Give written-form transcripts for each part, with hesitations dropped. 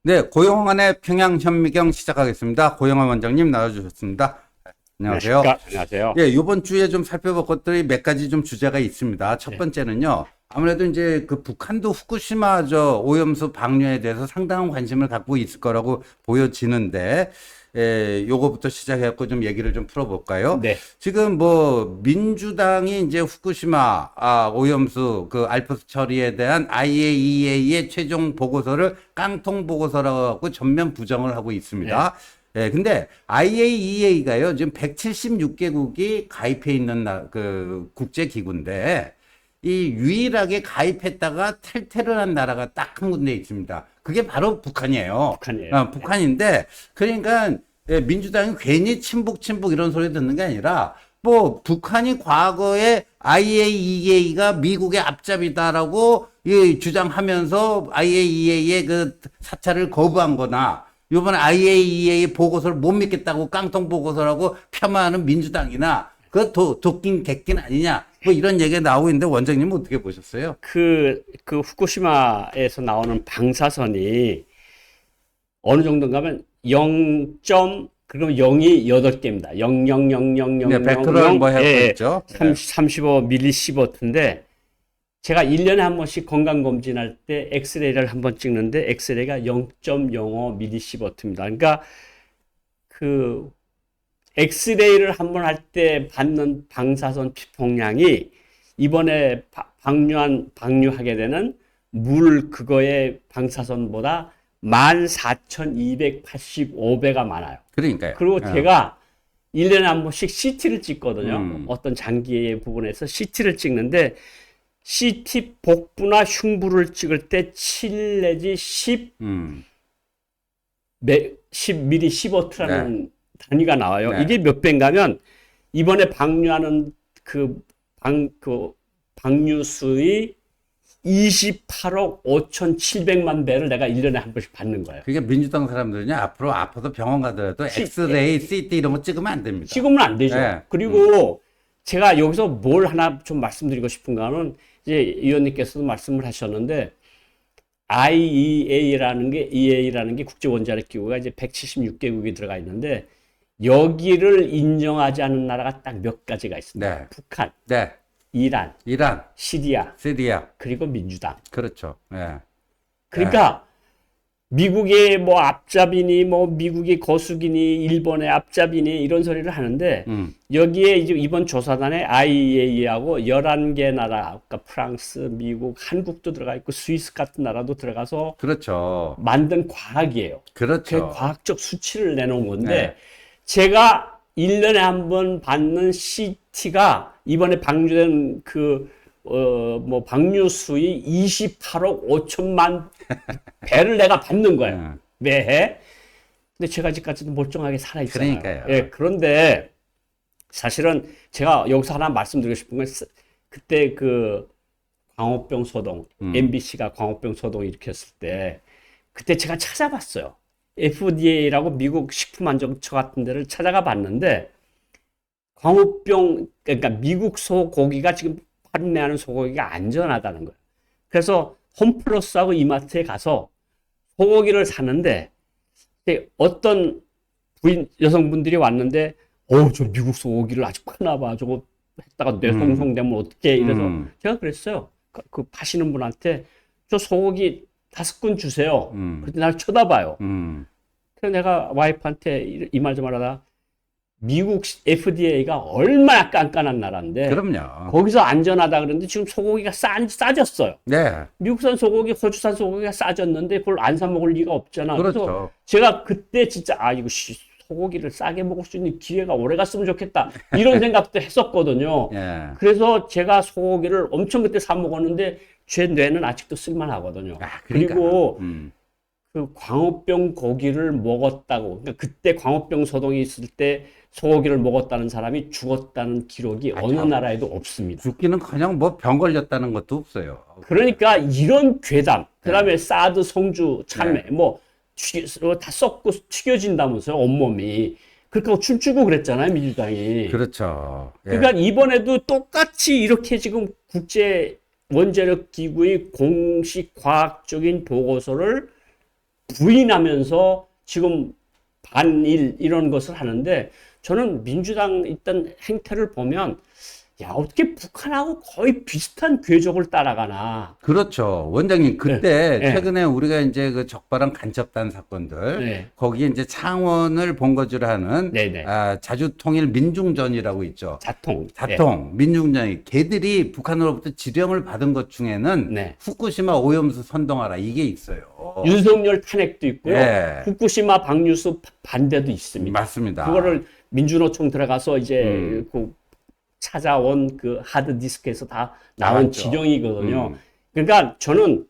네, 고용환의 평양현미경 시작하겠습니다. 고용환 원장님 나와주셨습니다. 안녕하세요. 안녕하세요. 예, 이번 주에 좀 살펴볼 것들이 몇 가지 좀 주제가 있습니다. 첫 번째는요, 아무래도 이제 그 북한도 후쿠시마 오염수 방류에 대해서 상당한 관심을 갖고 있을 거라고 보여지는데, 요거부터 시작해갖고 좀 얘기를 좀 풀어볼까요? 네. 지금 뭐 민주당이 이제 후쿠시마 오염수 그 알프스 처리에 대한 IAEA의 최종 보고서를 깡통 보고서라고 하고 전면 부정을 하고 있습니다. 근데 IAEA가요 지금 176개국이 가입해 있는 그 국제 기구인데 이 유일하게 가입했다가 탈퇴를 한 나라가 딱 한 군데 있습니다. 그게 바로 북한이에요. 북한이에요. 북한인데 그러니까 민주당이 괜히 친북 이런 소리 듣는 게 아니라 뭐 북한이 과거에 IAEA가 미국의 앞잡이다라고 주장하면서 IAEA의 그 사찰을 거부한 거나 이번에 IAEA 보고서를 못 믿겠다고 깡통 보고서라고 폄하하는 민주당이나 그 도끼는 객긴 아니냐 뭐 이런 얘기가 나오고 있는데 원장님은 어떻게 보셨어요? 그 후쿠시마에서 나오는 방사선이 어느 정도인가 하면 0. 그러면 0이 8개입니다. 0000000 네, 벡터를 뭐 해봤죠. 35 밀리시버트인데 제가 1년에 한 번씩 건강 검진할 때 엑스레이를 한 번 찍는데 엑스레이가 0.05 밀리시버트입니다. 그러니까 그 엑스레이를 한 번 할 때 받는 방사선 피폭량이 이번에 방류하게 되는 물 그거의 방사선보다 14,285배가 많아요. 그러니까요. 그리고 제가 1년에 한 번씩 CT를 찍거든요. 어떤 장기의 부분에서 CT를 찍는데 CT 복부나 흉부를 찍을 때 7 내지 10 밀리시버트라는 단위가 나와요. 네. 이게 몇 배인가면 이번에 방류하는 방류수의 28억 5,700만 배를 내가 1년에 한 번씩 받는 거예요. 그게 민주당 사람들은요 앞으로 아파서 병원 가더라도 엑스레이, CT 이런 거 찍으면 안 됩니다. 찍으면 안 되죠. 네. 그리고 제가 여기서 뭘 하나 좀 말씀드리고 싶은가는 이제 의원님께서도 말씀을 하셨는데 EA라는 게 국제원자력 기구가 이제 176개국이 들어가 있는데 여기를 인정하지 않는 나라가 딱 몇 가지가 있습니다. 네. 북한, 네. 이란, 시리아, 그리고 민주당. 그렇죠. 네. 그러니까 미국의 뭐 앞잡이니 뭐 미국의 거수기니 일본의 앞잡이니 이런 소리를 하는데 여기에 이제 이번 조사단에 IAEA하고 11개 나라, 그러니까 프랑스, 미국, 한국도 들어가 있고 스위스 같은 나라도 들어가서 그렇죠. 만든 과학이에요. 그렇죠. 그 과학적 수치를 내놓은 건데 네. 제가 1년에 한 번 받는 CT가 이번에 방류된 방류수의 28억 5천만 배를 내가 받는 거예요. 매해. 근데 제가 아직까지도 멀쩡하게 살아있잖아요. 그러니까요. 예, 그런데 사실은 제가 여기서 하나 말씀드리고 싶은 건 그때 그 광우병 소동, MBC가 광우병 소동 일으켰을 때 그때 제가 찾아봤어요. FDA라고 미국 식품안전처 같은 데를 찾아가 봤는데 광우병, 그러니까 미국 소고기가 지금 판매하는 소고기가 안전하다는 거예요. 그래서 홈플러스하고 이마트에 가서 소고기를 사는데 어떤 여성분들이 왔는데 저 미국 소고기를 아직 파나 봐. 저거 했다가 뇌송송되면 어떡해. 이래서 제가 그랬어요. 그 파시는 분한테 저 소고기 5근 주세요. 그때 날 쳐다봐요. 그래서 내가 와이프한테 이 말 좀 하다가 미국 FDA가 얼마나 깐깐한 나라인데 그럼요. 거기서 안전하다 그러는데 지금 소고기가 싸졌어요. 네. 미국산 소고기, 호주산 소고기가 싸졌는데 그걸 안 사 먹을 리가 없잖아. 그렇죠. 그래서 제가 그때 진짜 이거 소고기를 싸게 먹을 수 있는 기회가 오래 갔으면 좋겠다. 이런 생각도 했었거든요. 예. 그래서 제가 소고기를 엄청 그때 사 먹었는데 제 뇌는 아직도 쓸만하거든요. 그러니까. 그리고 그 광우병 고기를 먹었다고, 그러니까 그때 광우병 소동이 있을 때 소고기를 먹었다는 사람이 죽었다는 기록이 어느 나라에도 없습니다. 죽기는커녕 뭐 병 걸렸다는 것도 없어요. 그러니까 이런 괴담, 그다음에 사드, 송주, 참외, 다 썩고 튀겨진다면서요, 온몸이. 그렇게 하고 춤추고 그랬잖아요, 민주당이. 그렇죠. 예. 그러니까 이번에도 똑같이 이렇게 지금 국제 원자력 기구의 공식 과학적인 보고서를 부인하면서 지금 반일 이런 것을 하는데 저는 민주당 있던 행태를 보면 야, 어떻게 북한하고 거의 비슷한 궤적을 따라가나. 그렇죠. 원장님, 그때 네. 최근에 우리가 이제 그 적발한 간첩단 사건들, 네. 거기에 이제 창원을 본거지로 하는, 네네. 자주통일 민중전이라고 있죠. 자통. 자통, 민중전이, 걔들이 북한으로부터 지령을 받은 것 중에는 네. 후쿠시마 오염수 선동하라, 이게 있어요. 윤석열 탄핵도 있고요. 네. 후쿠시마 방류수 반대도 있습니다. 맞습니다. 그거를 민주노총 들어가서 이제 그 찾아온 그 하드디스크에서 다 나온 나왔죠. 지령이거든요. 그러니까 저는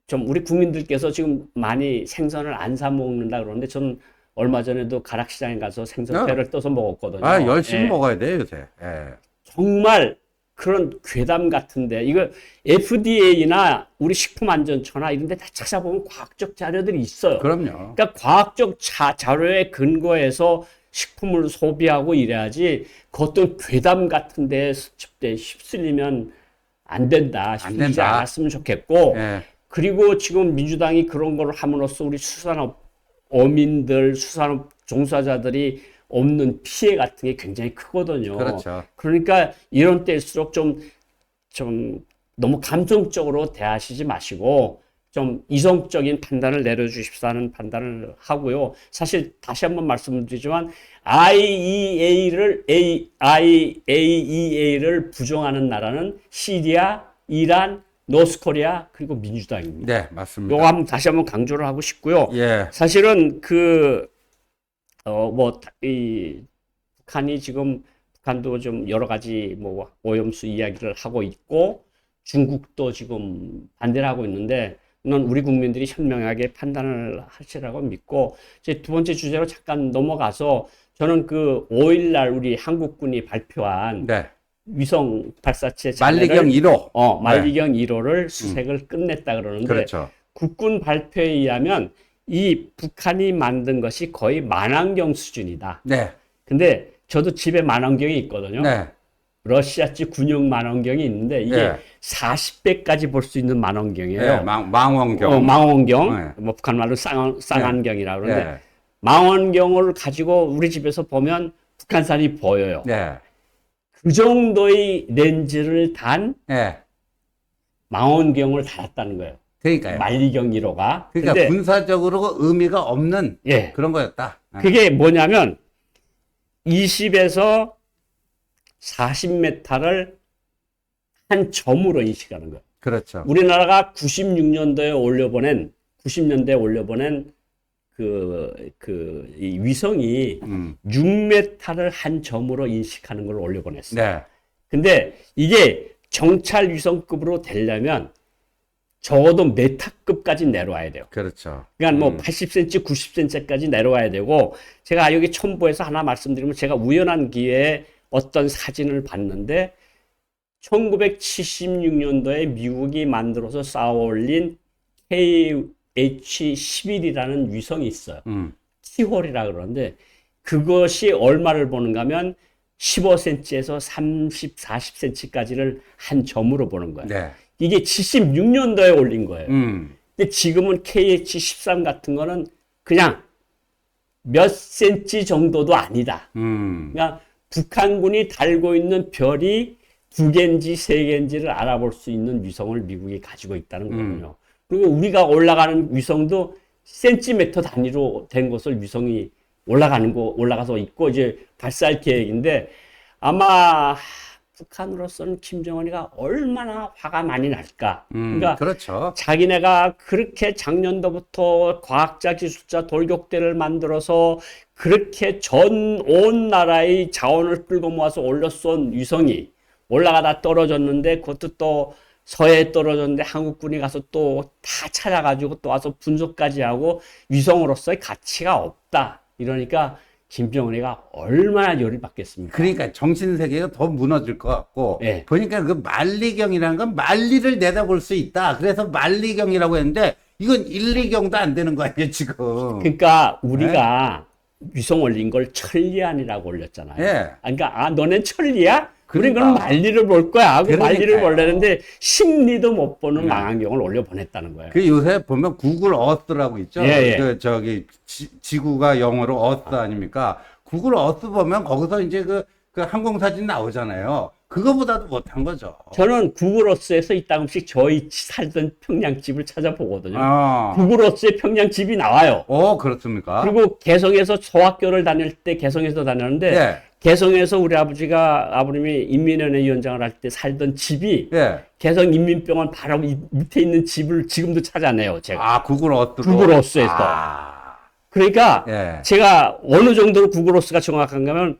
좀 우리 국민들께서 지금 많이 생선을 안 사 먹는다 그러는데 저는 얼마 전에도 가락시장에 가서 생선회를 떠서 먹었거든요. 열심히 예. 먹어야 돼요, 요새. 예. 정말 그런 괴담 같은데 이거 FDA나 우리 식품안전처나 이런 데 다 찾아보면 과학적 자료들이 있어요. 그럼요. 그러니까 과학적 자료에 근거해서 식품을 소비하고 이래야지 그것도 괴담 같은 데 휩쓸리면 안 된다. 휩쓸리지 된다. 않았으면 좋겠고 예. 그리고 지금 민주당이 그런 걸 함으로써 우리 수산업 어민들, 수산업 종사자들이 없는 피해 같은 게 굉장히 크거든요. 그렇죠. 그러니까 이런 때일수록 좀 너무 감정적으로 대하시지 마시고 좀 이성적인 판단을 내려주십사는 판단을 하고요. 사실 다시 한번 말씀드리지만 IAEA를 부정하는 나라는 시리아, 이란, 노스코리아 그리고 민주당입니다. 네, 맞습니다. 요거 한번 다시 한번 강조를 하고 싶고요. 예. 사실은 북한이 지금 북한도 좀 여러 가지 뭐 오염수 이야기를 하고 있고 중국도 지금 반대를 하고 있는데 는 우리 국민들이 현명하게 판단을 하시라고 믿고 이제 두 번째 주제로 잠깐 넘어가서 저는 그 5일날 우리 한국군이 발표한 네. 위성 발사체 만리경 1호. 만리경 1호를 수색을 끝냈다 그러는데 그렇죠. 국군 발표에 의하면 이 북한이 만든 것이 거의 만환경 수준이다. 네. 근데 저도 집에 만환경이 있거든요. 네. 러시아식 군용 만원경이 있는데 이게 네. 40배까지 볼 수 있는 만원경이에요. 네. 망원경. 망원경, 네. 뭐 북한 말로 쌍안경이라고 그러는데 네. 망원경을 가지고 우리 집에서 보면 북한산이 보여요. 네. 그 정도의 렌즈를 단 네. 망원경을 달았다는 거예요. 그러니까요. 만리경 1호가. 그러니까 근데 군사적으로 의미가 없는 예. 그런 거였다. 그게 뭐냐면 20에서 40m를 한 점으로 인식하는 거예요. 그렇죠. 우리나라가 90년대에 올려보낸 이 위성이 6m를 한 점으로 인식하는 걸 올려보냈어요. 네. 근데 이게 정찰 위성급으로 되려면 적어도 메타급까지 내려와야 돼요. 그렇죠. 그러니까 뭐 80cm, 90cm까지 내려와야 되고 제가 여기 첨부해서 하나 말씀드리면 제가 우연한 기회에 어떤 사진을 봤는데 1976년도에 미국이 만들어서 쌓아 올린 KH-11이라는 위성이 있어요. 티홀이라 그러는데 그것이 얼마를 보는가 하면 15cm에서 30, 40cm까지를 한 점으로 보는 거예요. 네. 이게 76년도에 올린 거예요. 근데 지금은 KH-13 같은 거는 그냥 몇 센치 정도도 아니다. 그러니까 북한군이 달고 있는 별이 2개인지 3개인지를 알아볼 수 있는 위성을 미국이 가지고 있다는 거거든요. 그리고 우리가 올라가는 위성도 센티미터 단위로 된 것을 위성이 올라가서 있고 이제 발사할 계획인데 아마 북한으로서는 김정은이가 얼마나 화가 많이 날까. 그러니까 그렇죠. 자기네가 그렇게 작년도부터 과학자, 기술자, 돌격대를 만들어서 그렇게 온 나라의 자원을 끌고 모아서 올려쏜 위성이 올라가다 떨어졌는데 그것도 또 서해에 떨어졌는데 한국군이 가서 또 다 찾아가지고 또 와서 분석까지 하고 위성으로서의 가치가 없다. 이러니까 김정은이가 얼마나 열이 받겠습니까? 그러니까 정신세계가 더 무너질 것 같고 네. 보니까 그 만리경이라는 건 만리를 내다볼 수 있다. 그래서 만리경이라고 했는데 이건 1, 2경도 안 되는 거 아니에요 지금. 그러니까 우리가 위성 올린 걸 천리안이라고 올렸잖아요. 예. 그러니까 너넨 천리야? 우린 그러니까. 그럼 말리를 볼 거야 하고 그러니까요. 말리를 보려는데 심리도 못 보는 망원경을 올려 보냈다는 거예요. 그 요새 보면 구글 어스라고 있죠. 예, 예. 그 저기 지구가 영어로 어스 아닙니까? 구글 어스 보면 거기서 이제 그 항공 사진 나오잖아요. 그거보다도 못한 거죠. 저는 구글어스에서 이따금씩 저희 살던 평양집을 찾아보거든요. 아, 구글어스에 평양집이 나와요. 그렇습니까? 그리고 개성에서 소학교를 다닐 때 개성에서 다녔는데 예, 개성에서 우리 아버님이 인민연회 위원장을 할 때 살던 집이 예. 개성 인민병원 바로 밑에 있는 집을 지금도 찾아내요, 제가. 아, 구글 어스도. 구글 어스에서. 아, 그러니까 예. 제가 어느 정도로 구글 어스가 정확한가 하면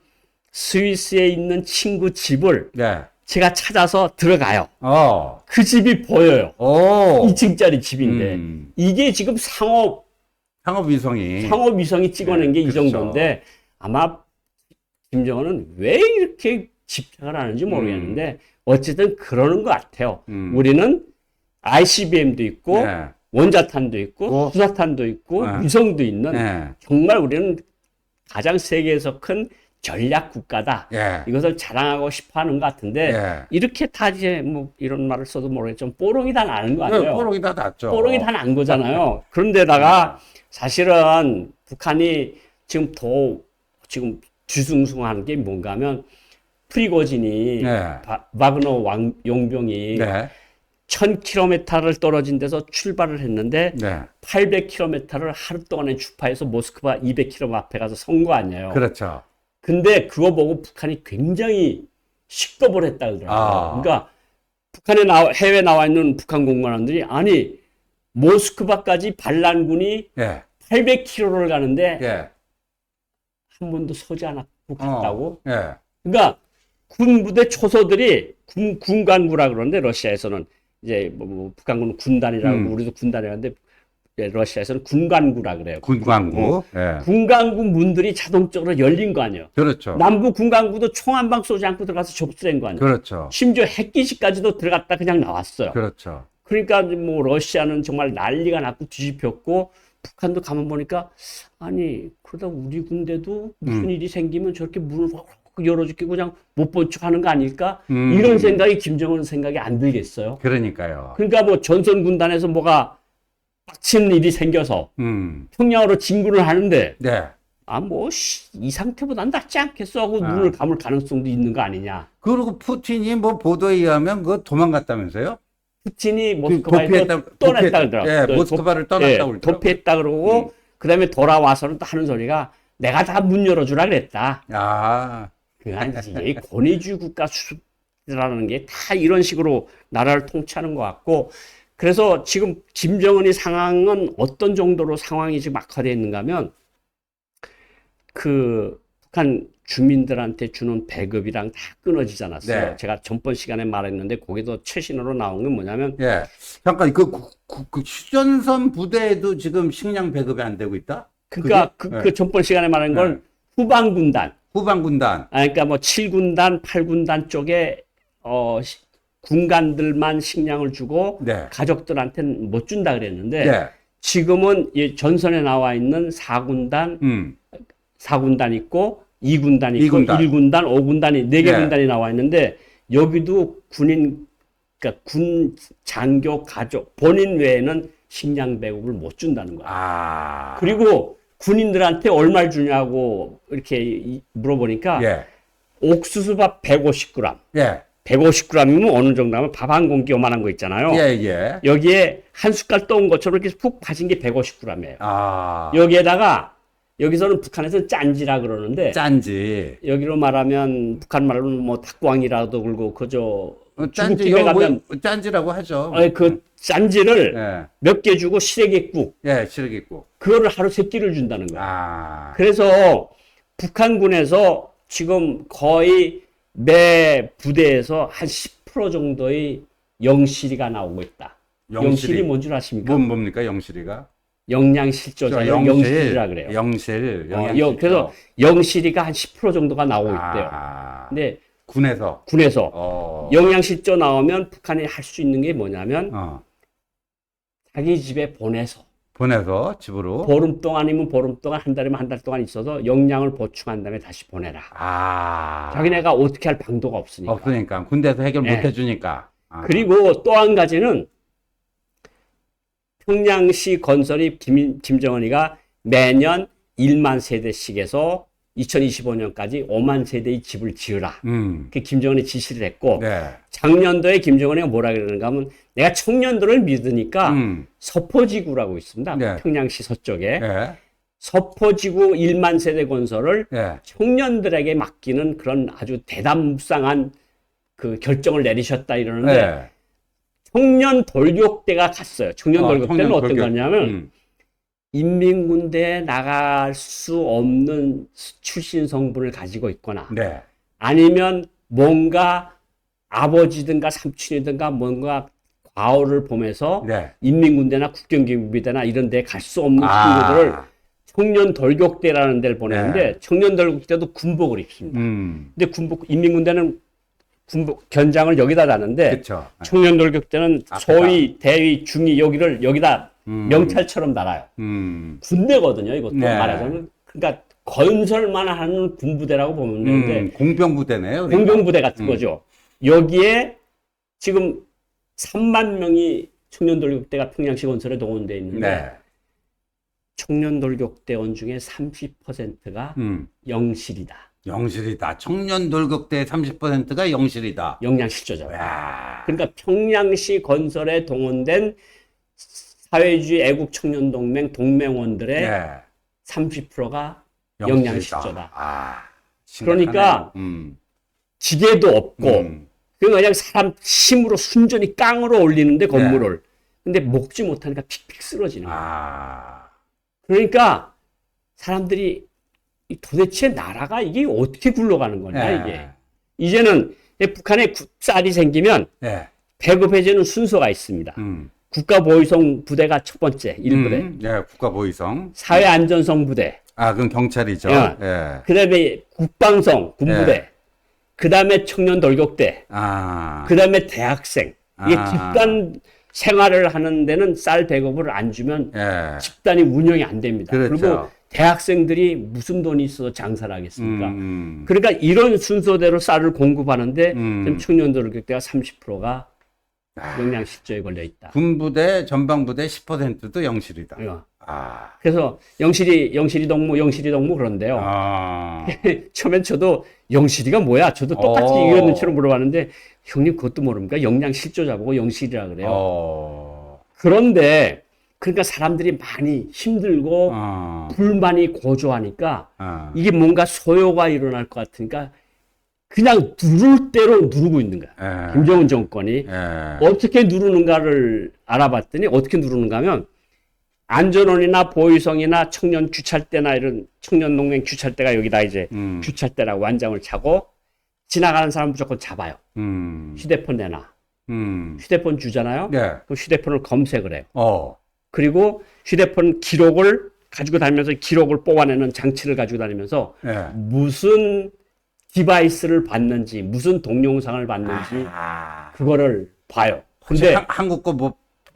스위스에 있는 친구 집을 예. 제가 찾아서 들어가요. 어, 그 집이 보여요. 오. 2층짜리 집인데 음. 이게 지금 상업 상업위성이. 위성이 찍어낸 게 이 그렇죠. 정도인데 아마 김정은은 왜 이렇게 집착을 하는지 모르겠는데 어쨌든 그러는 것 같아요. 우리는 ICBM도 있고 예. 원자탄도 있고 어? 수사탄도 있고 네. 위성도 있는 예. 정말 우리는 가장 세계에서 큰 전략 국가다. 예. 이것을 자랑하고 싶어 하는 것 같은데 예. 이렇게 다 이제 뭐 이런 말을 써도 모르겠지만 뽀롱이 다 나는 거 아니에요? 뽀록이 다 났죠. 뽀롱이 다 난 거잖아요. 그런데다가 사실은 북한이 지금 지금 뒤숭숭하는 게 뭔가 하면 프리고진이 네. 와그너 용병이 네. 1000km를 떨어진 데서 출발을 했는데 네. 800km를 하루 동안에 주파해서 모스크바 200km 앞에 가서 선 거 아니에요. 그렇죠. 근데 그거 보고 북한이 굉장히 식겁을 했다 그러더라고요. 아. 그러니까 해외 나와 있는 북한 공무원들이 아니 모스크바까지 반란군이 예. 800km를 가는데 예. 한 번도 서지 않았고 갔다고. 예. 그러니까 군부대 초소들이 군간구라 그러는데 러시아에서는 이제 뭐 북한군은 군단이라고 우리도 군단이라는데 러시아에서는 군간구라 그래요. 군광구. 예. 군간구 문들이 자동적으로 열린 거 아니에요. 그렇죠. 남부 군간구도 총 한 방 쏘지 않고 들어가서 접수된 거 아니에요. 그렇죠. 심지어 핵기지까지도 들어갔다 그냥 나왔어요. 그렇죠. 그러니까 뭐 러시아는 정말 난리가 났고 뒤집혔고 북한도 가만 보니까 아니 그러다 우리 군대도 무슨 일이 생기면 저렇게 문을 확 열어주고 그냥 못 본 척 하는 거 아닐까? 이런 생각이 김정은 생각이 안 들겠어요. 그러니까요. 그러니까 뭐 전선 군단에서 뭐가 빡치는 일이 생겨서 평양으로 진군을 하는데 네. 아 뭐 이 상태보단 낫지 않겠어 하고 눈을 감을 가능성도 있는 거 아니냐. 그리고 푸틴이 뭐 보도에 의하면 그 도망갔다면서요? 푸틴이 모스크바에서 떠났다 그러더라고요. 예, 모스크바를 떠났다고 그러더라고요. 도피했다 그러고 그다음에 돌아와서는 또 하는 소리가 내가 다 문 열어주라 그랬다. 아, 그냥 이게 권위주의 국가 수습이라는 게 다 이런 식으로 나라를 통치하는 것 같고 그래서 지금 김정은이 상황은 어떤 정도로 상황이 지금 악화되어 있는가 하면 그 북한 주민들한테 주는 배급이랑 다 끊어지지 않았어요. 네. 제가 전번 시간에 말했는데 거기도 최신으로 나온 건 뭐냐면 예. 잠깐 그 휴전선 부대에도 지금 식량 배급이 안 되고 있다? 그러니까 그게? 그 전번 시간에 말한 건 후방 군단, 후방 군단. 그러니까 뭐 7군단, 8군단 쪽에 군관들만 식량을 주고 네. 가족들한테는 못 준다 그랬는데 네. 지금은 이 전선에 나와 있는 4군단, 4군단 있고 2군단 있고 2군단. 1군단, 5군단이 4개 네. 군단이 나와 있는데 여기도 그러니까 군 장교 가족 본인 외에는 식량 배급을 못 준다는 거야. 아. 그리고 군인들한테 얼마를 주냐고 이렇게 물어보니까 예. 옥수수밥 150g. 예. 150g이면 어느 정도 하면 밥 한 공기 요만한 거 있잖아요. 예, 예. 여기에 한 숟갈 떠온 것처럼 이렇게 푹 파진 게 150g이에요. 아. 여기서는 북한에서는 짠지라 그러는데 짠지. 여기로 말하면 북한 말로는 뭐 닭광이라도 그러고 그저 짠지, 중국집에 이거 가면 뭐 짠지라고 하죠. 그 짠지를 예. 몇 개 주고 시래기국 예, 시르기국. 그거를 하루 3끼를 준다는 거야. 아. 그래서 북한군에서 지금 거의 매 부대에서 한 10% 정도의 영실이가 나오고 있다. 영실이 뭔 줄 아십니까? 뭡니까, 영실이가? 영양실조잖아요. 영실이라 그래요. 영실. 그래서 영실이가 한 10% 정도가 나오고 있대요. 아. 근데 군에서. 군에서 영양실조 나오면 북한이 할 수 있는 게 뭐냐면 어. 자기 집에 보내서 보내서 집으로. 보름 동안이면 보름 동안, 한 달이면 한 달 동안 있어서 영양을 보충한 다음에 다시 보내라. 아. 자기네가 어떻게 할 방도가 없으니까. 없으니까. 군대에서 해결 네. 못 해주니까. 아. 그리고 또 한 가지는 평양시 건설이 김정은이가 매년 1만 세대씩에서 2025년까지 5만 세대의 집을 지으라. 그 김정은이 지시를 했고, 네. 작년도에 김정은이가 뭐라 그러는가 하면, 내가 청년들을 믿으니까 서포지구라고 있습니다. 네. 평양시 서쪽에. 네. 서포지구 1만 세대 건설을 네. 청년들에게 맡기는 그런 아주 대담무쌍한 그 결정을 내리셨다 이러는데, 네. 청년 돌격대가 갔어요. 청년 돌격대는 청년 어떤 돌격. 거냐면, 인민군대에 나갈 수 없는 출신 성분을 가지고 있거나, 네. 아니면 뭔가 아버지든가 삼촌이든가 뭔가 과오를 보면서 네. 인민군대나 국경기부대나 이런 데 갈 수 없는 아. 친구들을 청년 돌격대라는 데를 보내는데, 네. 청년 돌격대도 군복을 입습니다. 근데 인민군대는 군복 견장을 여기다 다는데, 그쵸. 청년 돌격대는 앞에다. 소위, 대위, 중위 여기다 명찰처럼 달아요. 군대거든요, 이것도 네. 말하자면. 그러니까 건설만 하는 군부대라고 보면 되는데, 공병부대네요. 그러니까. 공병부대 같은 거죠. 여기에 지금 3만 명이 청년 돌격대가 평양시 건설에 동원되어 있는데, 네. 청년 돌격대원 중에 30%가 영실이다. 영실이다. 청년 돌격대 30%가 영실이다. 영양 실조자. 야. 그러니까 평양시 건설에 동원된 사회주의 애국 청년 동맹 동맹원들의 네. 30%가 영실이다. 영양 실조다. 아. 그러니까 기계도 없고 그냥 사람 힘으로 순전히 깡으로 올리는데 건물을. 근데 먹지 못하니까 픽픽 쓰러지는 거야. 아. 그러니까 사람들이 도대체 나라가 이게 어떻게 굴러가는 거냐 네. 이게. 이제는 북한에 쌀이 생기면 네. 배급해주는 순서가 있습니다. 국가보위성 부대가 첫 번째 1부대. 네, 국가보위성. 사회안전성 부대. 아, 그건 경찰이죠. 예. 예. 그 다음에 국방성 군부대. 예. 그 다음에 청년 돌격대. 아. 그 다음에 대학생. 이게 아. 집단 생활을 하는 데는 쌀 배급을 안 주면 예. 집단이 운영이 안 됩니다. 그렇죠. 그리고 대학생들이 무슨 돈이 있어서 장사를 하겠습니까? 음. 그러니까 이런 순서대로 쌀을 공급하는데 지금 청년 돌격대가 30%가 영양 실조에 걸려 있다. 군부대, 전방부대 10%도 영실이다. 아. 그래서 영실이 동무 그런데요. 아. 처음엔 저도 영실이가 뭐야? 저도 똑같이 이거는처럼 물어봤는데 형님 그것도 모릅니까? 영양 실조자 보고 영실이라 그래요. 그런데 그러니까 사람들이 많이 힘들고 불만이 고조하니까 이게 뭔가 소요가 일어날 것 같으니까 그냥 누를 대로 누르고 있는 거야. 김정은 정권이. 어떻게 누르는가를 알아봤더니 어떻게 누르는가 하면 안전원이나 보위성이나 청년 규찰대나 이런 청년동맹 규찰대가 여기다 이제 규찰대라고 완장을 차고 지나가는 사람 무조건 잡아요. 휴대폰 내놔. 휴대폰 주잖아요. 네. 그 휴대폰을 검색을 해요. 어. 그리고 휴대폰 기록을 가지고 다니면서 기록을 뽑아내는 장치를 가지고 다니면서 네. 무슨 디바이스를 봤는지 무슨 동영상을 봤는지 그거를 봐요. 근데 한국 거 뭐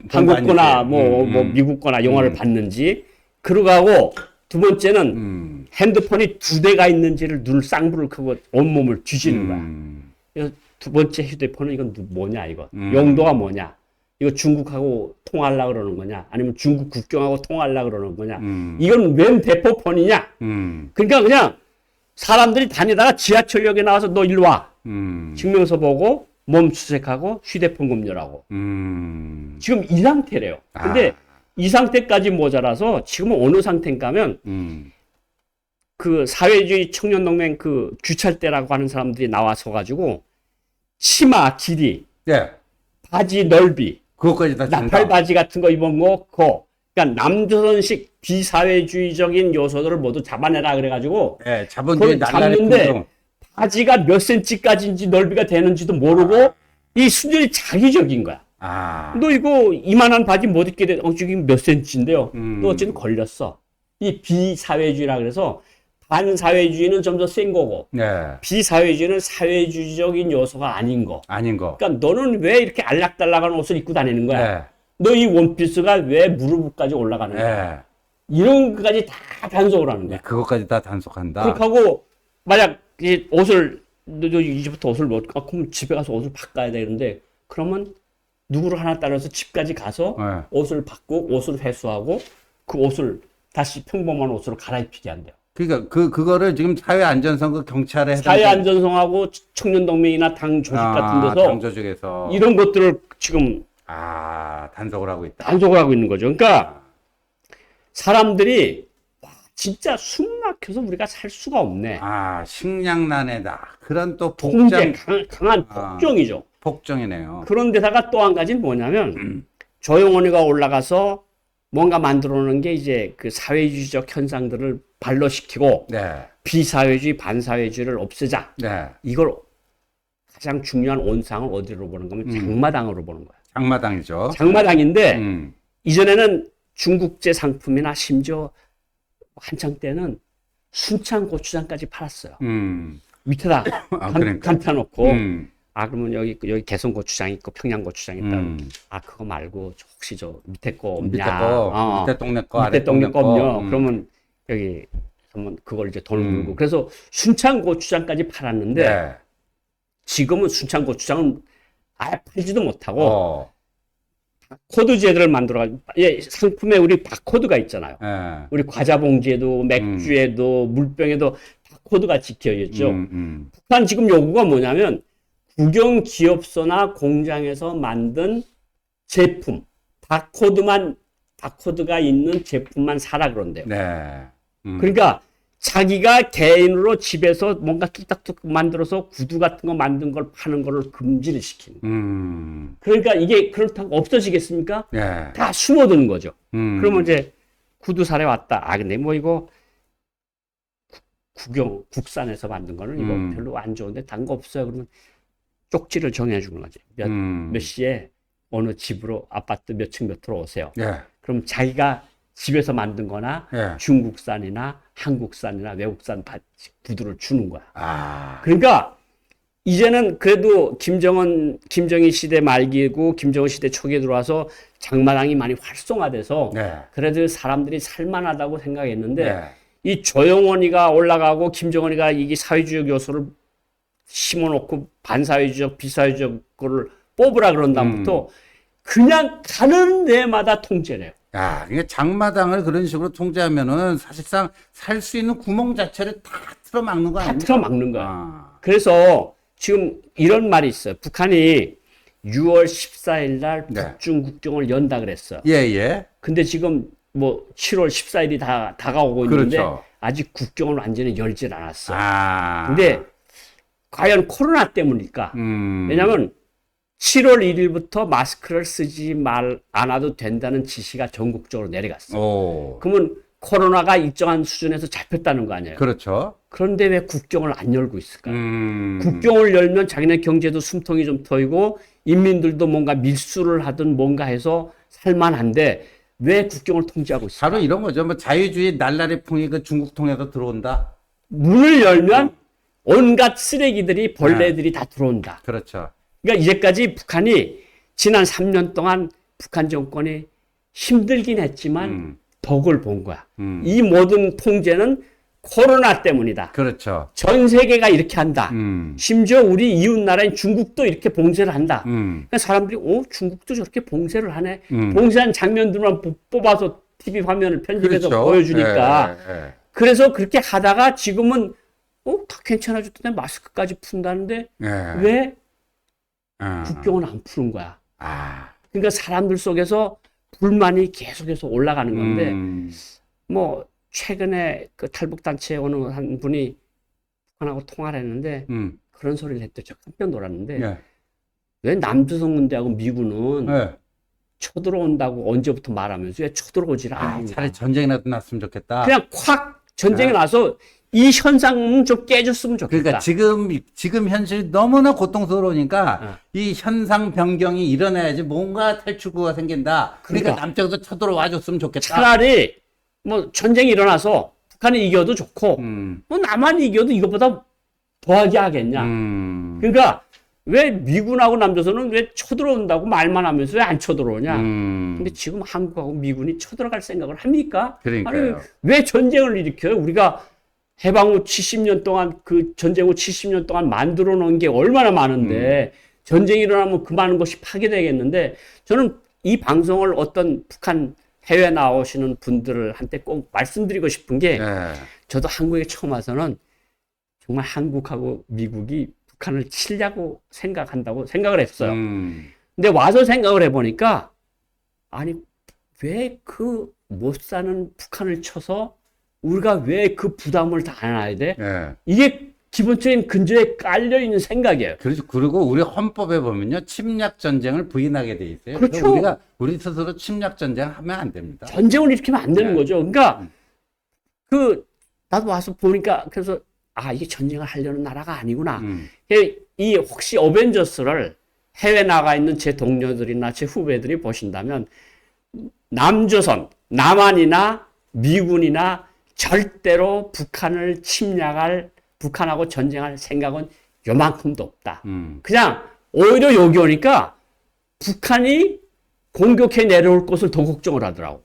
한국 거나 뭐 미국 거나 영화를 봤는지 그러고 하고 두 번째는 핸드폰이 2대가 있는지를 눈을 쌍불을 켜고 온몸을 뒤지는 거야. 그래서 두 번째 휴대폰은 이건 뭐냐 이거 용도가 뭐냐 이거 중국하고 통화하려고 그러는 거냐 아니면 중국 국경하고 통화하려고 그러는 거냐 이건 웬 대포폰이냐 그러니까 그냥 사람들이 다니다가 지하철역에 나와서 너 일로 와 증명서 보고 몸 수색하고 휴대폰 검열하고 지금 이 상태래요. 근데 이 상태까지 모자라서 지금은 어느 상태인가 하면 그 사회주의 청년동맹 그 규찰대라고 하는 사람들이 나와서 가지고 치마 길이, 네. 바지 넓이, 그것까지 다 준다. 나팔 바지 같은 거 입어먹고, 그러니까 남조선식 비사회주의적인 요소들을 모두 잡아내라 그래가지고, 네, 자본주의 그걸 날라리 잡는데 풍경. 바지가 몇 센치까지인지 넓이가 되는지도 모르고 이 순전히 자기적인 거야. 너 이거 이만한 바지 못 입게 돼. 저기 몇 센치인데요. 너 어쨌든 걸렸어. 이 비사회주의라 그래서 반사회주의는 좀 더 센 거고 네. 비사회주의는 사회주의적인 요소가 아닌 거. 아닌 거. 그러니까 너는 왜 이렇게 알락달락한 옷을 입고 다니는 거야? 네. 너 이 원피스가 왜 무릎까지 올라가는가? 예. 이런 것까지 다 단속을 하는 거야. 그것까지 다 단속한다. 그렇게 하고 만약 이 옷을 너 이제부터 옷을 그럼 집에 가서 옷을 바꿔야 되는데 그러면 누구를 하나 따라서 집까지 가서 네. 옷을 바꾸고 옷을 회수하고 그 옷을 다시 평범한 옷으로 갈아입히게 한대요. 그러니까 그거를 지금 사회안전성그 경찰에 사회안전성하고 청년동맹이나 당 조직 같은 데서 당 조직에서 이런 것들을 지금 단속을 하고 있다. 단속을 하고 있는 거죠. 그러니까 사람들이 와, 진짜 숨 막혀서 우리가 살 수가 없네. 식량난에다. 그런 또 통제, 강한 폭정이죠. 폭정이네요. 그런 데다가 또 한 가지는 뭐냐면 조용원이가 올라가서 뭔가 만들어 놓은 게 이제 그 사회주의적 현상들을 발로시키고 네. 비사회주의, 반사회주의를 없애자. 네. 이걸 가장 중요한 온상을 어디로 보는 거면 장마당으로 보는 거예요. 장마당이죠. 장마당인데 이전에는 중국제 상품이나 심지어 한창 때는 순창 고추장까지 팔았어요. 밑에다 그러니까. 감춰놓고 그러면 여기 개성 고추장 있고 평양 고추장 있다. 그거 말고 혹시 저 밑에 거 없냐? 밑에 동네 거, 밑에 아래 동네 거 없냐? 거. 그러면 여기 한번 그걸 이제 돈을 물고 그래서 순창 고추장까지 팔았는데 네. 지금은 순창 고추장은 아예 팔지도 못하고 코드 제도를 만들어가지고 상품에 우리 바코드가 있잖아요. 네. 우리 과자 봉지에도 맥주에도 물병에도 바코드가 찍혀 있죠. 북한 지금 요구가 뭐냐면 국영 기업소나 공장에서 만든 제품 바코드가 있는 제품만 사라 그런대요. 네. 그러니까 자기가 개인으로 집에서 뭔가 뚝딱뚝 만들어서 구두 같은 거 만든 걸 파는 거를 금지를 시키는. 그러니까 이게 그렇다고 없어지겠습니까? 네. 다 숨어드는 거죠. 그러면 이제 구두 사러 왔다. 근데 뭐 이거 국산에서 만든 거는 이거 별로 안 좋은데 단 거 없어요. 그러면 쪽지를 정해주는 거지. 몇 시에 어느 집으로 아파트 몇 층 몇 호로 오세요. 네. 그럼 자기가 집에서 만든 거나 네. 중국산이나 한국산이나 외국산 구두를 주는 거야. 아. 그러니까 이제는 그래도 김정일 시대 말기고 김정은 시대 초기에 들어와서 장마당이 많이 활성화돼서 네. 그래도 사람들이 살만하다고 생각했는데 네. 이 조영원이가 올라가고 김정은이가 이게 사회주의 요소를 심어놓고 반사회주의적 비사회주의적 거를 뽑으라 그런 다음부터 그냥 가는 데마다 통제래요. 야, 이게 장마당을 그런 식으로 통제하면은 사실상 살 수 있는 구멍 자체를 다 틀어막는 거 다 아닙니까? 틀어막는 거야. 그래서 지금 이런 말이 있어요. 북한이 6월 14일 날 네. 북중 국경을 연다 그랬어요. 예, 예. 근데 지금 뭐 7월 14일이 다가오고 있는데 그렇죠. 아직 국경을 완전히 열질 않았어. 근데 근데 과연 코로나 때문일까? 음. 왜냐면 7월 1일부터 마스크를 쓰지 않아도 된다는 지시가 전국적으로 내려갔어. 오. 그러면 코로나가 일정한 수준에서 잡혔다는 거 아니에요? 그렇죠. 그런데 왜 국경을 안 열고 있을까요? 음. 국경을 열면 자기네 경제도 숨통이 좀 트이고 인민들도 뭔가 밀수를 하든 뭔가 해서 살만한데 왜 국경을 통제하고 있을까? 바로 이런 거죠. 뭐 자유주의 날라리 풍이 그 중국 통해서 들어온다. 문을 열면 온갖 쓰레기들이 벌레들이 다 들어온다. 그렇죠. 그러니까 이제까지 북한이 지난 3년 동안 북한 정권이 힘들긴 했지만 덕을 본 거야. 이 모든 통제는 코로나 때문이다. 그렇죠. 전 세계가 이렇게 한다. 심지어 우리 이웃 나라인 중국도 이렇게 봉쇄를 한다. 그러니까 사람들이 중국도 저렇게 봉쇄를 하네. 봉쇄한 장면들만 뽑아서 TV 화면을 편집해서 그렇죠. 보여주니까. 예. 그래서 그렇게 하다가 지금은 다 괜찮아졌던데 마스크까지 푼다는데 왜 국경은 안 푸는 거야. 그러니까 사람들 속에서 불만이 계속해서 올라가는 건데 뭐 최근에 그 탈북단체 어느 한 분이 북한하고 통화를 했는데 그런 소리를 했대요. 저 깜짝 놀랐는데 예. 왜 남조선 군대하고 미군은 예. 쳐들어온다고 언제부터 말하면서 왜 쳐들어오질 않는가. 차라리 전쟁이라도 났으면 좋겠다. 그냥 콱 전쟁이 나서 이 현상은 좀 깨졌으면 좋겠다. 그러니까 지금 현실이 너무나 고통스러우니까 이 현상 변경이 일어나야지 뭔가 탈출구가 생긴다. 그러니까 남쪽에서 쳐들어와 줬으면 좋겠다. 차라리 뭐 전쟁이 일어나서 북한이 이겨도 좋고 뭐 남한이 이겨도 이것보다 더하게 하겠냐. 그러니까 왜 미군하고 남조선은 왜 쳐들어온다고 말만 하면서 왜 안 쳐들어오냐? 근데 지금 한국하고 미군이 쳐들어갈 생각을 합니까? 그러니까요. 아니, 왜 전쟁을 일으켜요? 우리가 해방 후 70년 동안 그 전쟁 후 70년 동안 만들어 놓은 게 얼마나 많은데 전쟁이 일어나면 그 많은 것이 파괴되겠는데 저는 이 방송을 어떤 북한 해외 나오시는 분들한테 꼭 말씀드리고 싶은 게 예. 저도 한국에 처음 와서는 정말 한국하고 미국이 북한을 치려고 생각한다고 생각을 했어요. 근데 와서 생각을 해보니까 아니 왜 그 못 사는 북한을 쳐서 우리가 왜 그 부담을 다 안아야 돼? 예. 이게 기본적인 근저에 깔려 있는 생각이에요. 그렇죠. 그리고 우리 헌법에 보면요, 침략 전쟁을 부인하게 돼 있어요. 그래서 그렇죠. 우리가 우리 스스로 침략 전쟁 하면 안 됩니다. 전쟁을 일으키면 안 되는 네. 거죠. 그러니까 그 나도 와서 보니까 그래서 아 이게 전쟁을 하려는 나라가 아니구나. 이 혹시 어벤져스를 해외 나가 있는 제 동료들이나 제 후배들이 보신다면 남조선, 남한이나 미군이나 절대로 북한을 침략할 북한하고 전쟁할 생각은 요만큼도 없다. 그냥 오히려 여기 오니까 북한이 공격해 내려올 것을 더 걱정을 하더라고.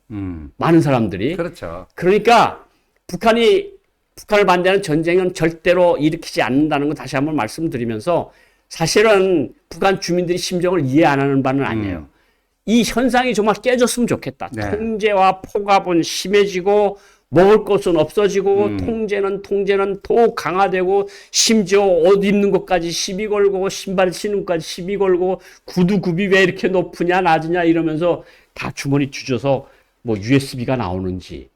많은 사람들이. 그렇죠. 그러니까 북한을 반대하는 전쟁은 절대로 일으키지 않는다는 거 다시 한번 말씀드리면서 사실은 북한 주민들이 심정을 이해 안 하는 바는 아니에요. 이 현상이 정말 깨졌으면 좋겠다. 네. 통제와 포갑은 심해지고 먹을 것은 없어지고 통제는 더욱 강화되고 심지어 옷 입는 것까지 시비 걸고 신발 신는 것까지 시비 걸고 구두 굽이 왜 이렇게 높으냐 낮으냐 이러면서 다 주머니 뒤져서 뭐 USB가 나오는지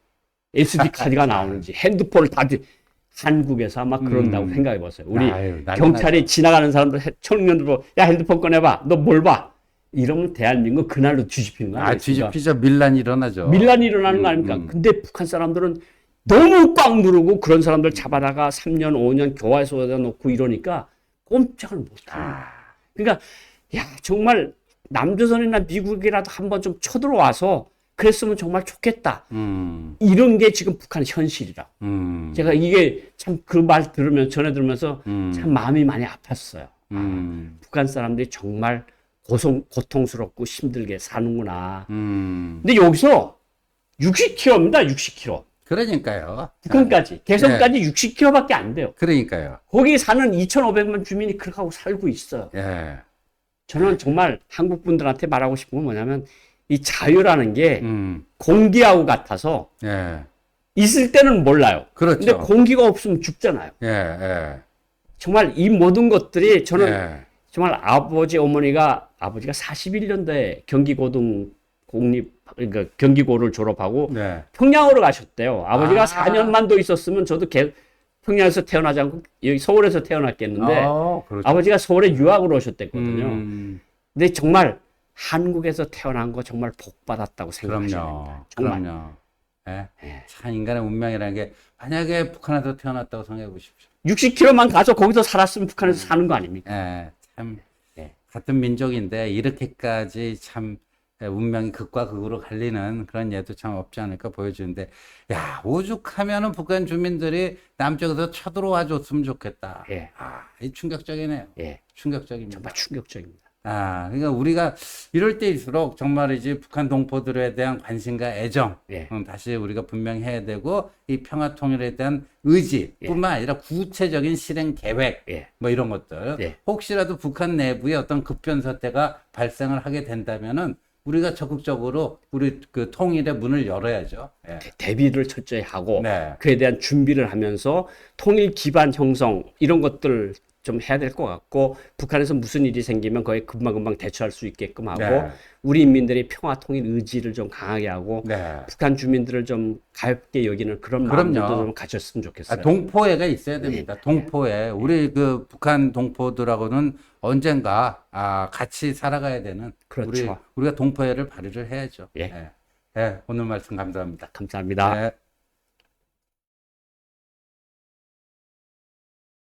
SD 카드가 나오는지 핸드폰을 다 한국에서 아마 그런다고 생각해 보세요. 우리 아유, 난리 경찰이 지나가는 사람들 청년들 보고 야 핸드폰 꺼내봐. 너 뭘 봐? 이러면 대한민국 그날로 뒤집히는 거 아니겠습니까? 뒤집히죠. 밀란이 일어나죠. 밀란이 일어나는 거 아닙니까? 근데 북한 사람들은 너무 꽉 누르고 그런 사람들 잡아다가 3년, 5년 교화소에다 놓고 이러니까 꼼짝을 못 하는 거야. 그러니까, 야, 정말 남조선이나 미국이라도 한번 좀 쳐들어와서 그랬으면 정말 좋겠다. 이런 게 지금 북한의 현실이라. 제가 이게 참 그 말 전해 들으면서 참 마음이 많이 아팠어요. 북한 사람들이 정말 고통스럽고 힘들게 사는구나. 근데 여기서 60km입니다, 60km. 그러니까요. 북한까지. 개성까지 60km밖에 안 돼요. 그러니까요. 거기 사는 2,500만 주민이 그렇게 하고 살고 있어요. 예. 저는 정말 한국 분들한테 말하고 싶은 건 뭐냐면 이 자유라는 게 음. 공기하고 같아서 예. 있을 때는 몰라요. 그렇죠. 근데 공기가 없으면 죽잖아요. 예, 예. 정말 이 모든 것들이 저는 예. 정말 아버지가 41년도에 경기고등 그러니까 경기고를 졸업하고 네. 평양으로 가셨대요. 아버지가 아. 4년만 더 있었으면 저도 평양에서 태어나지 않고 여기 서울에서 태어났겠는데 그렇죠. 아버지가 서울에 유학을 오셨댔거든요. 근데 정말 한국에서 태어난 거 정말 복 받았다고 생각하셔야 됩니다. 정말. 그럼요. 예. 참 인간의 운명이라는 게 만약에 북한에서 태어났다고 생각해 보십시오. 60km만 가서 거기서 살았으면 북한에서 사는 거 아닙니까? 예. 참 네. 같은 민족인데 이렇게까지 참 운명이 극과 극으로 갈리는 그런 예도 참 없지 않을까 보여주는데, 야, 오죽하면은 북한 주민들이 남쪽에서 쳐들어와 줬으면 좋겠다. 예. 이 충격적이네요. 예. 충격적입니다. 정말 충격적입니다. 그러니까 우리가 이럴 때일수록 정말이지 북한 동포들에 대한 관심과 애정, 예. 다시 우리가 분명히 해야 되고, 이 평화 통일에 대한 의지뿐만 아니라 구체적인 실행 계획, 예. 뭐 이런 것들. 예. 혹시라도 북한 내부에 어떤 급변 사태가 발생을 하게 된다면은 우리가 적극적으로 우리 그 통일의 문을 열어야죠. 예. 대비를 철저히 하고 네. 그에 대한 준비를 하면서 통일 기반 형성 이런 것들 좀 해야 될 것 같고 북한에서 무슨 일이 생기면 거기에 금방금방 대처할 수 있게끔 하고 네. 우리 인민들이 평화 통일 의지를 좀 강하게 하고 네. 북한 주민들을 좀 가볍게 여기는 그런 그럼요. 마음들도 좀 가졌으면 좋겠어요. 동포애가 있어야 됩니다. 네. 동포애. 우리 그 북한 동포들하고는 언젠가 같이 살아가야 되는 그렇죠. 우리가 동포애를 발휘를 해야죠. 예. 예. 오늘 말씀 감사합니다. 감사합니다. 네.